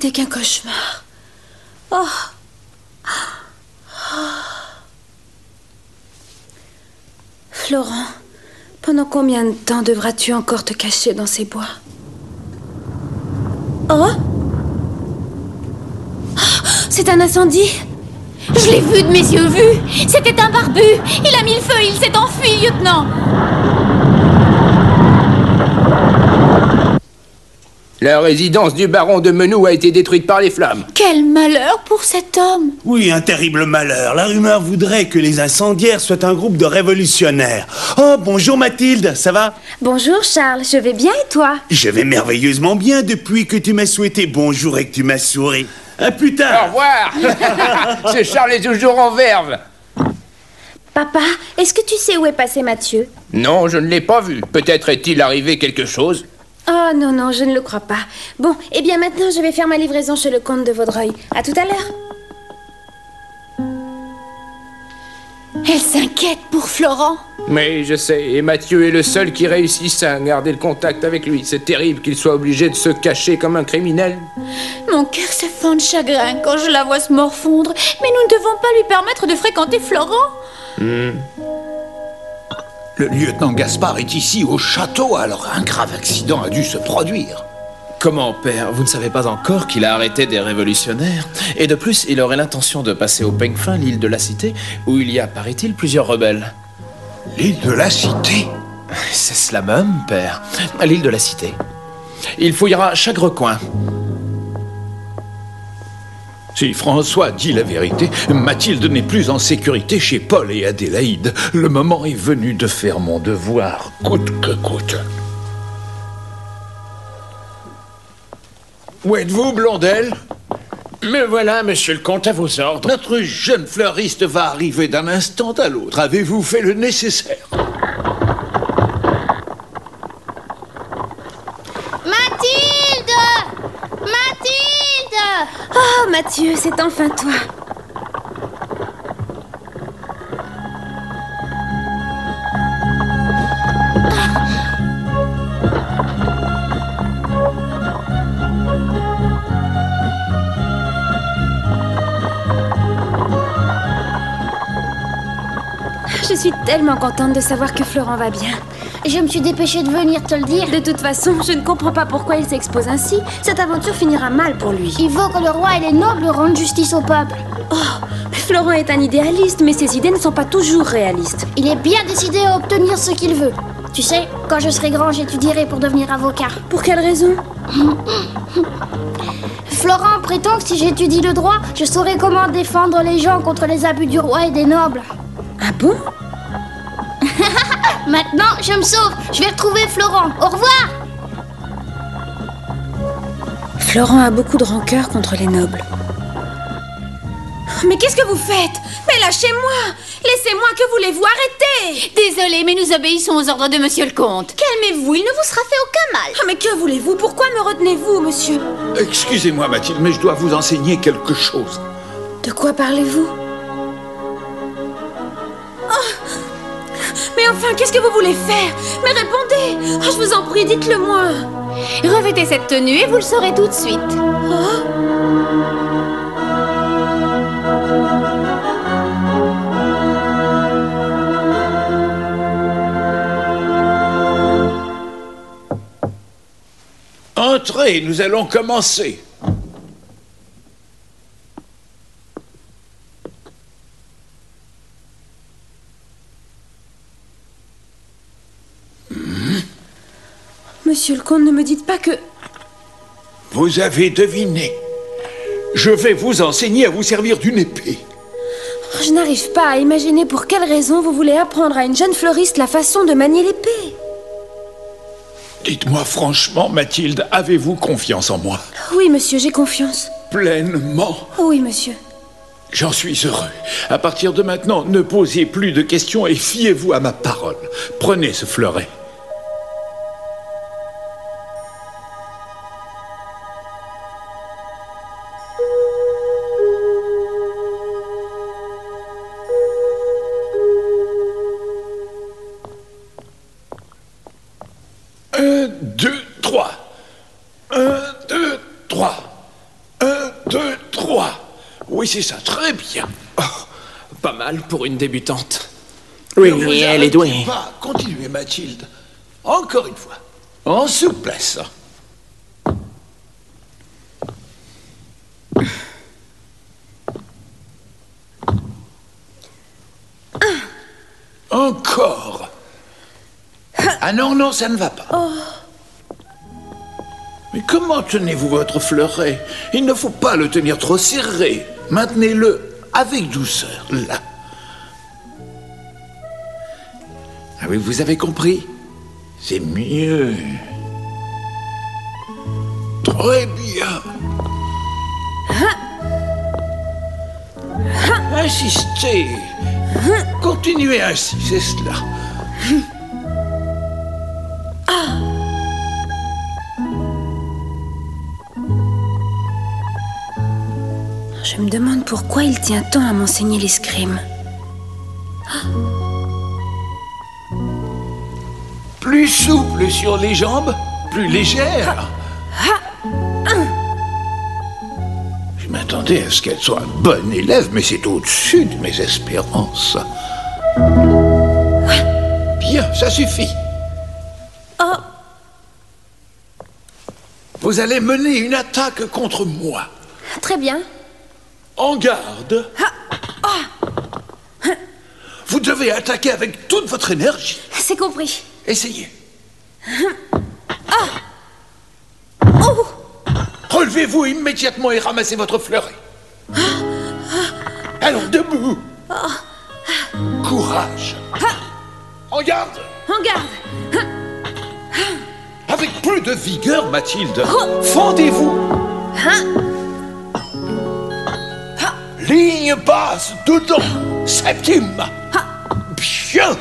n'était qu'un cauchemar. Oh. Florent, pendant combien de temps devras-tu encore te cacher dans ces bois? Oh, c'est un incendie. Je l'ai vu de mes yeux vus. C'était un barbu. Il a mis le feu, il s'est enfui, lieutenant. La résidence du baron de Menou a été détruite par les flammes. Quel malheur pour cet homme. Oui, un terrible malheur. La rumeur voudrait que les incendiaires soient un groupe de révolutionnaires. Oh, bonjour Mathilde, ça va? Bonjour Charles, je vais bien et toi? Je vais merveilleusement bien depuis que tu m'as souhaité bonjour et que tu m'as souri. À plus tard. Au revoir. Ce Charles est toujours en verve. Papa, est-ce que tu sais où est passé Mathieu? Non, je ne l'ai pas vu. Peut-être est-il arrivé quelque chose. Oh non, non, je ne le crois pas. Bon, eh bien maintenant je vais faire ma livraison chez le comte de Vaudreuil. À tout à l'heure. Elle s'inquiète pour Florent. Mais je sais, et Mathieu est le seul qui réussisse à garder le contact avec lui. C'est terrible qu'il soit obligé de se cacher comme un criminel. Mon cœur se fend de chagrin quand je la vois se morfondre. Mais nous ne devons pas lui permettre de fréquenter Florent. Le lieutenant Gaspard est ici au château, alors un grave accident a dû se produire. Comment, père? Vous ne savez pas encore qu'il a arrêté des révolutionnaires? Et de plus, il aurait l'intention de passer au peigne fin, l'île de la Cité, où il y a, paraît-il, plusieurs rebelles. L'île de la Cité? C'est cela même, père. L'île de la Cité. Il fouillera chaque recoin. Si François dit la vérité, Mathilde n'est plus en sécurité chez Paul et Adélaïde. Le moment est venu de faire mon devoir, coûte que coûte. Où êtes-vous, Blondel? Me voilà, monsieur le comte, à vos ordres. Notre jeune fleuriste va arriver d'un instant à l'autre. Avez-vous fait le nécessaire? Mathilde! Mathilde! Oh Mathieu, c'est enfin toi. Je suis tellement contente de savoir que Florent va bien. Je me suis dépêchée de venir te le dire. De toute façon, je ne comprends pas pourquoi il s'expose ainsi. Cette aventure finira mal pour lui. Il faut que le roi et les nobles rendent justice au peuple. Oh, Florent est un idéaliste, mais ses idées ne sont pas toujours réalistes. Il est bien décidé à obtenir ce qu'il veut. Tu sais, quand je serai grand, j'étudierai pour devenir avocat. Pour quelle raison? Florent prétend que si j'étudie le droit, je saurai comment défendre les gens contre les abus du roi et des nobles. Ah bon? Maintenant, je me sauve. Je vais retrouver Florent. Au revoir. Florent a beaucoup de rancœur contre les nobles. Mais qu'est-ce que vous faites? Mais lâchez-moi! Laissez-moi, que voulez-vous? Arrêtez! Désolée, mais nous obéissons aux ordres de monsieur le comte. Calmez-vous, il ne vous sera fait aucun mal. Oh, mais que voulez-vous? Pourquoi me retenez-vous, monsieur? Excusez-moi, Mathilde, mais je dois vous enseigner quelque chose. De quoi parlez-vous? Mais enfin, qu'est-ce que vous voulez faire? Mais répondez! Oh, je vous en prie, dites-le-moi! Revêtez cette tenue et vous le saurez tout de suite. Oh. Entrez, nous allons commencer. Monsieur le comte, ne me dites pas que... Vous avez deviné. Je vais vous enseigner à vous servir d'une épée. Je n'arrive pas à imaginer pour quelle raison vous voulez apprendre à une jeune fleuriste la façon de manier l'épée. Dites-moi franchement, Mathilde, avez-vous confiance en moi? Oui, monsieur, j'ai confiance. Pleinement. Oui, monsieur. J'en suis heureux. À partir de maintenant, ne posez plus de questions et fiez-vous à ma parole. Prenez ce fleuret. Un, deux, trois. Oui, c'est ça, très bien. Pas mal pour une débutante. Oui, Ne vous elle est douée. arrêtez pas. Continuez, Mathilde. Encore une fois. En souplesse. Encore. Ah non, non, ça ne va pas. Mais comment tenez-vous votre fleuret? Il ne faut pas le tenir trop serré. Maintenez-le avec douceur, là. Ah oui, vous avez compris? C'est mieux. Très bien. Insistez. Continuez ainsi, c'est cela. Je me demande pourquoi il tient tant à m'enseigner l'escrime. Plus souple sur les jambes, plus légère. Je m'attendais à ce qu'elle soit un bon élève, mais c'est au-dessus de mes espérances. Bien, ça suffit. Vous allez mener une attaque contre moi. Très bien. En garde. Vous devez attaquer avec toute votre énergie. C'est compris. Essayez. Relevez-vous immédiatement et ramassez votre fleuret. Allons, debout. Courage. En garde. En garde. Avec plus de vigueur, Mathilde. Fendez-vous. Ligne basse, dedans. Septime. Bien.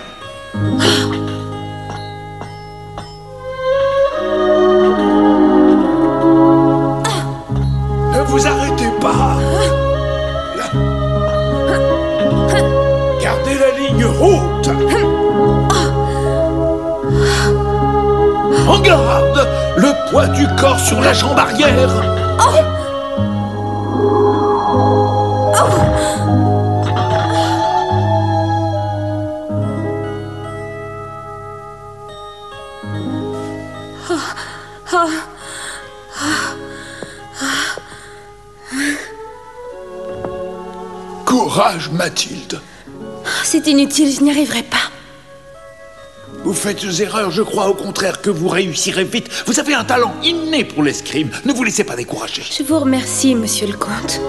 Ne vous arrêtez pas. Là. Gardez la ligne haute. En garde, le poids du corps sur la jambe arrière. Courage, Mathilde. C'est inutile, je n'y arriverai pas. Vous faites des erreurs, je crois au contraire que vous réussirez vite. Vous avez un talent inné pour l'escrime. Ne vous laissez pas décourager. Je vous remercie, monsieur le comte.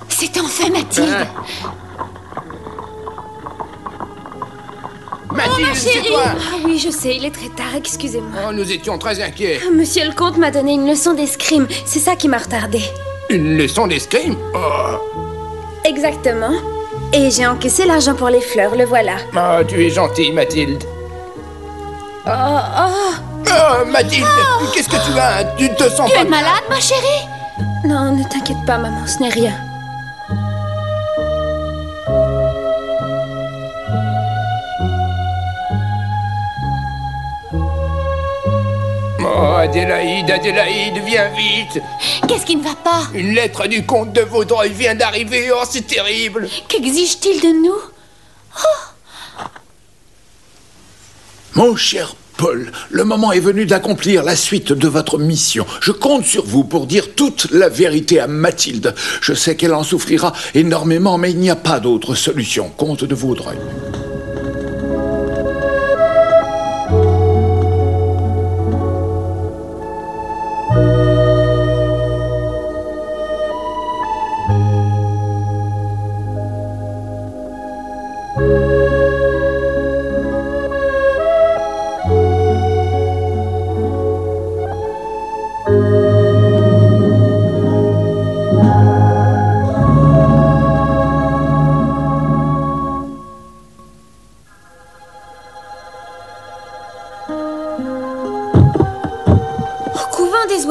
C'est enfin Mathilde. Mathilde, c'est toi. Ah oui, je sais, il est très tard, excusez-moi. Oh, nous étions très inquiets. Monsieur le comte m'a donné une leçon d'escrime, c'est ça qui m'a retardé. Une leçon d'escrime? Oh. Exactement. Et j'ai encaissé l'argent pour les fleurs, le voilà. Oh, tu es gentille, Mathilde. Oh, Oh, Mathilde, qu'est-ce que tu as? Tu ne te sens Tu pas... es malade, ma chérie? non, ne t'inquiète pas, maman, ce n'est rien. Oh, Adélaïde, Adélaïde, viens vite. Qu'est-ce qui ne va pas? Une lettre du comte de Vaudreuil vient d'arriver. Oh, c'est terrible. Qu'exige-t-il de nous? Mon cher Paul, le moment est venu d'accomplir la suite de votre mission. Je compte sur vous pour dire toute la vérité à Mathilde. Je sais qu'elle en souffrira énormément, mais il n'y a pas d'autre solution. Comte de Vaudreuil.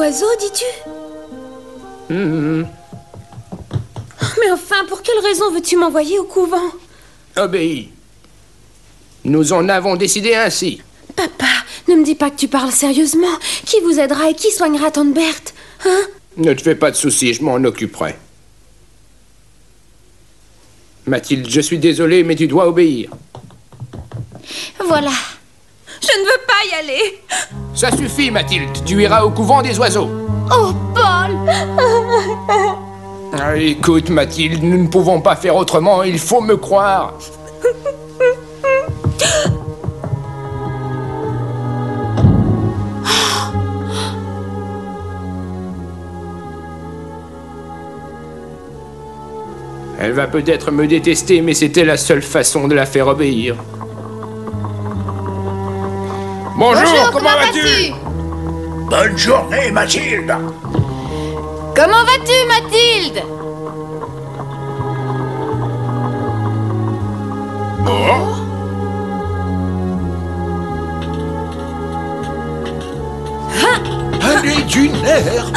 oiseaux, dis-tu? Mais enfin, pour quelle raison veux-tu m'envoyer au couvent? Obéis. Nous en avons décidé ainsi. Papa, ne me dis pas que tu parles sérieusement. Qui vous aidera et qui soignera tante Berthe? Hein? Ne te fais pas de soucis, je m'en occuperai. Mathilde, je suis désolé, mais tu dois obéir. Voilà. Je ne veux pas y aller. Ça suffit, Mathilde. Tu iras au couvent des oiseaux. Oh, Paul! Ah, écoute, Mathilde, nous ne pouvons pas faire autrement. Il faut me croire. Elle va peut-être me détester, mais c'était la seule façon de la faire obéir. Bonjour, comment vas-tu? Bonne journée, Mathilde. Comment vas-tu, Mathilde? Allez, du nerf.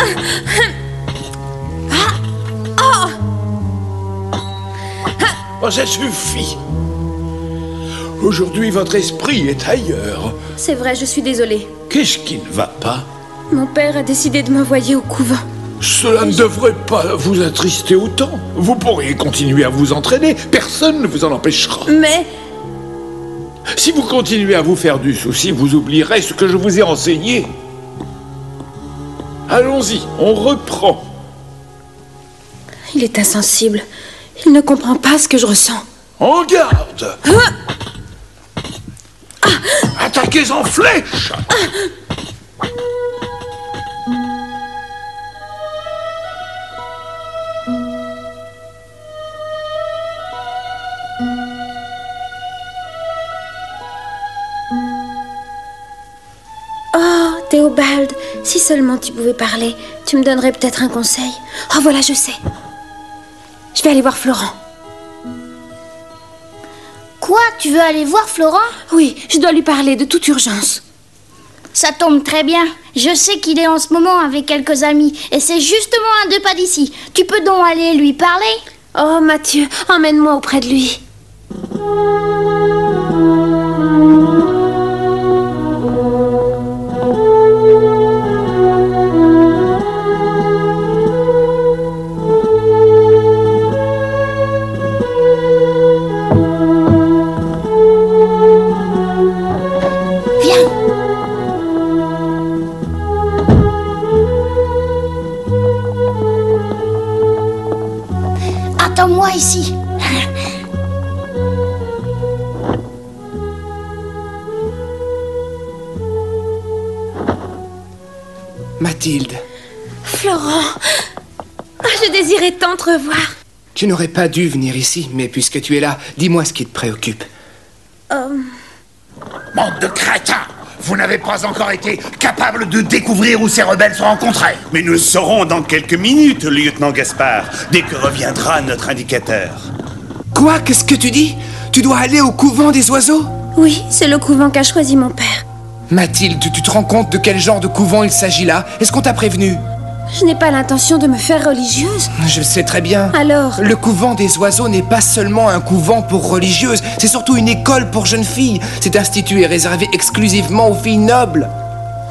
Oh, ça suffit. Aujourd'hui, votre esprit est ailleurs. C'est vrai, je suis désolée. Qu'est-ce qui ne va pas? Mon père a décidé de m'envoyer au couvent. Cela ne devrait pas vous attrister autant. Vous pourriez continuer à vous entraîner. Personne ne vous en empêchera. Mais... Si vous continuez à vous faire du souci, vous oublierez ce que je vous ai enseigné. Allons-y, on reprend. il est insensible. Il ne comprend pas ce que je ressens. En garde! Attaquez en flèche! Oh, Théobald, si seulement tu pouvais parler, tu me donnerais peut-être un conseil. Oh, voilà, je sais. Je vais aller voir Florent. Quoi? Tu veux aller voir Florent? Oui, je dois lui parler de toute urgence. Ça tombe très bien. Je sais qu'il est en ce moment avec quelques amis. Et c'est justement à 2 pas d'ici. Tu peux donc aller lui parler? Oh, Mathieu, emmène-moi auprès de lui. Attends-moi ici. Mathilde, Florent, je désirais tant te revoir. tu n'aurais pas dû venir ici, mais puisque tu es là, dis-moi ce qui te préoccupe. Bande de crétins! Vous n'avez pas encore été capable de découvrir où ces rebelles se rencontraient. Mais nous le saurons dans quelques minutes, lieutenant Gaspard, dès que reviendra notre indicateur. Quoi? Qu'est-ce que tu dis? Tu dois aller au couvent des oiseaux? Oui, c'est le couvent qu'a choisi mon père. Mathilde, tu te rends compte de quel genre de couvent il s'agit là? Est-ce qu'on t'a prévenu? Je n'ai pas l'intention de me faire religieuse. Je sais très bien. Alors? Le couvent des oiseaux n'est pas seulement un couvent pour religieuses, c'est surtout une école pour jeunes filles. Cet institut est réservé exclusivement aux filles nobles.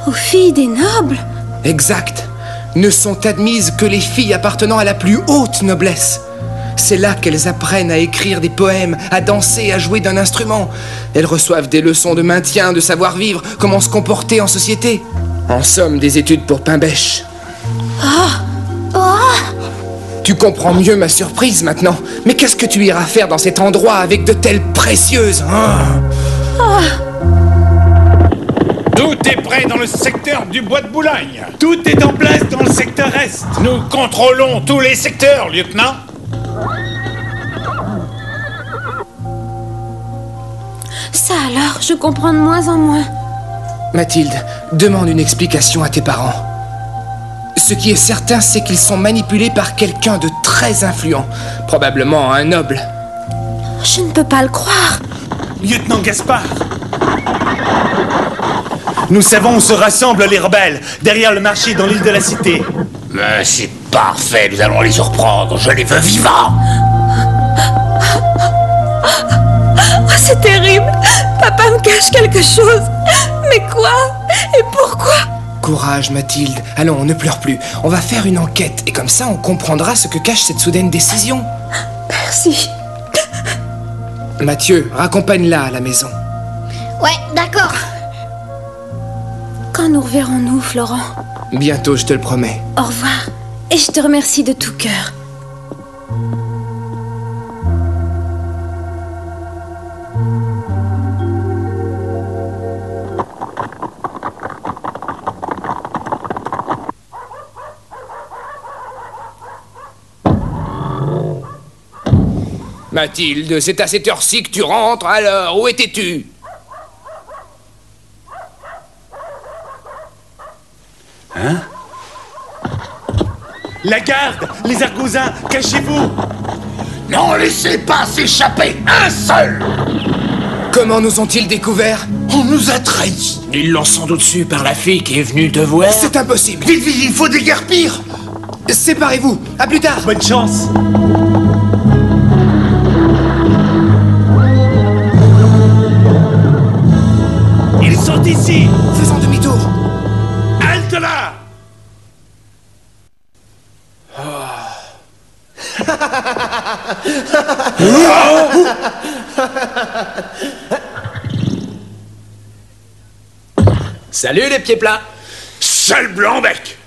Aux filles des nobles? Exact. Ne sont admises que les filles appartenant à la plus haute noblesse. C'est là qu'elles apprennent à écrire des poèmes, à danser, à jouer d'un instrument. Elles reçoivent des leçons de maintien, de savoir-vivre, comment se comporter en société. En somme, des études pour pain-bêche. Tu comprends mieux ma surprise maintenant. Mais qu'est-ce que tu iras faire dans cet endroit avec de telles précieuses, hein? Tout est prêt dans le secteur du bois de Boulogne. Tout est en place dans le secteur Est. Nous contrôlons tous les secteurs, lieutenant. Ça alors, je comprends de moins en moins. Mathilde, demande une explication à tes parents. Ce qui est certain, c'est qu'ils sont manipulés par quelqu'un de très influent. Probablement un noble. Je ne peux pas le croire. Lieutenant Gaspard, Nous savons où se rassemblent les rebelles, derrière le marché dans l'île de la Cité. Mais c'est parfait, nous allons les surprendre, je les veux vivants. Oh, c'est terrible. Papa me cache quelque chose. Mais quoi? Et pourquoi? Courage, Mathilde. Allons, ne pleure plus. On va faire une enquête, et comme ça, on comprendra ce que cache cette soudaine décision. Merci. Mathieu, raccompagne-la à la maison. Ouais, d'accord. Quand nous reverrons-nous, Florent? Bientôt, je te le promets. Au revoir. Et je te remercie de tout cœur. Mathilde, c'est à cette heure-ci que tu rentres, alors où étais-tu? Hein? La garde! Les argousins! Cachez-vous! N'en laissez pas s'échapper un seul! Comment nous ont-ils découverts? On nous a trahis! Ils l'ont sans doute su par la fille qui est venue te voir. C'est impossible! Vite, vite, il faut déguerpir! Séparez-vous! À plus tard! Bonne chance! Ils sont ici! Faisons demi-tour! Halte là! Salut les pieds plats. Sale blanc-bec!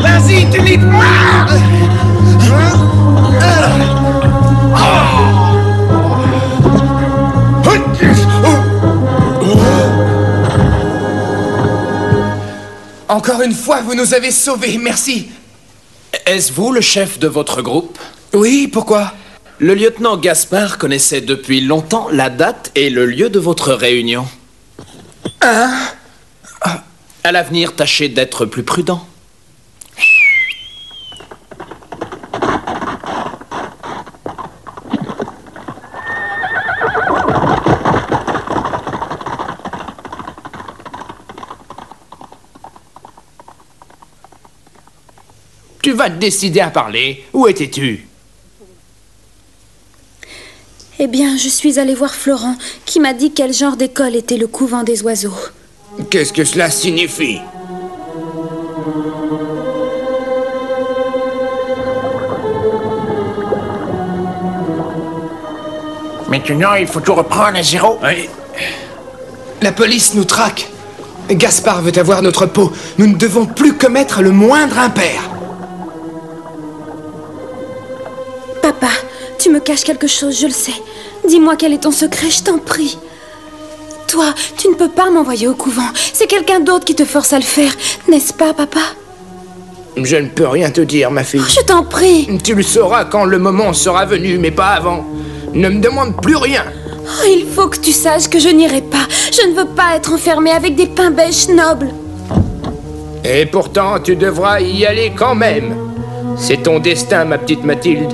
Vas-y, tu n'y pas! Encore une fois, vous nous avez sauvés, merci. Est-ce vous le chef de votre groupe? Oui, pourquoi? Le lieutenant Gaspard connaissait depuis longtemps la date et le lieu de votre réunion. Hein? À l'avenir, tâchez d'être plus prudent. Tu vas te décider à parler. Où étais-tu? Eh bien, je suis allée voir Florent, qui m'a dit quel genre d'école était le couvent des oiseaux. Qu'est-ce que cela signifie? Maintenant, il faut tout reprendre à zéro. Oui. La police nous traque. Gaspard veut avoir notre peau. Nous ne devons plus commettre le moindre impair. Papa, tu me caches quelque chose, je le sais. Dis-moi quel est ton secret, je t'en prie. Toi, tu ne peux pas m'envoyer au couvent. C'est quelqu'un d'autre qui te force à le faire, n'est-ce pas, papa? Je ne peux rien te dire, ma fille. Oh, je t'en prie. Tu le sauras quand le moment sera venu, mais pas avant. Ne me demande plus rien. Oh, il faut que tu saches que je n'irai pas. Je ne veux pas être enfermée avec des pains-bêches nobles. Et pourtant, tu devras y aller quand même. C'est ton destin, ma petite Mathilde.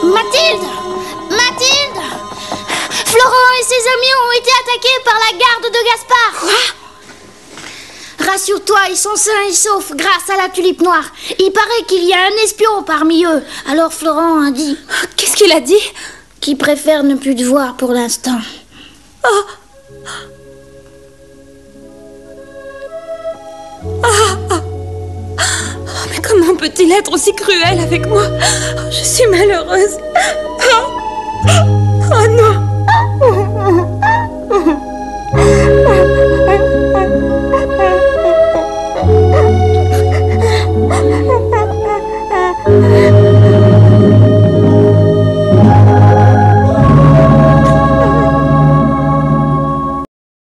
Mathilde! Mathilde! Florent et ses amis ont été attaqués par la garde de Gaspard. Quoi? Rassure-toi, ils sont sains et saufs grâce à la tulipe noire. Il paraît qu'il y a un espion parmi eux. Alors Florent a dit... Qu'est-ce qu'il a dit? Qu'il préfère ne plus te voir pour l'instant. Oh. Mais comment peut-il être aussi cruel avec moi? Je suis malheureuse.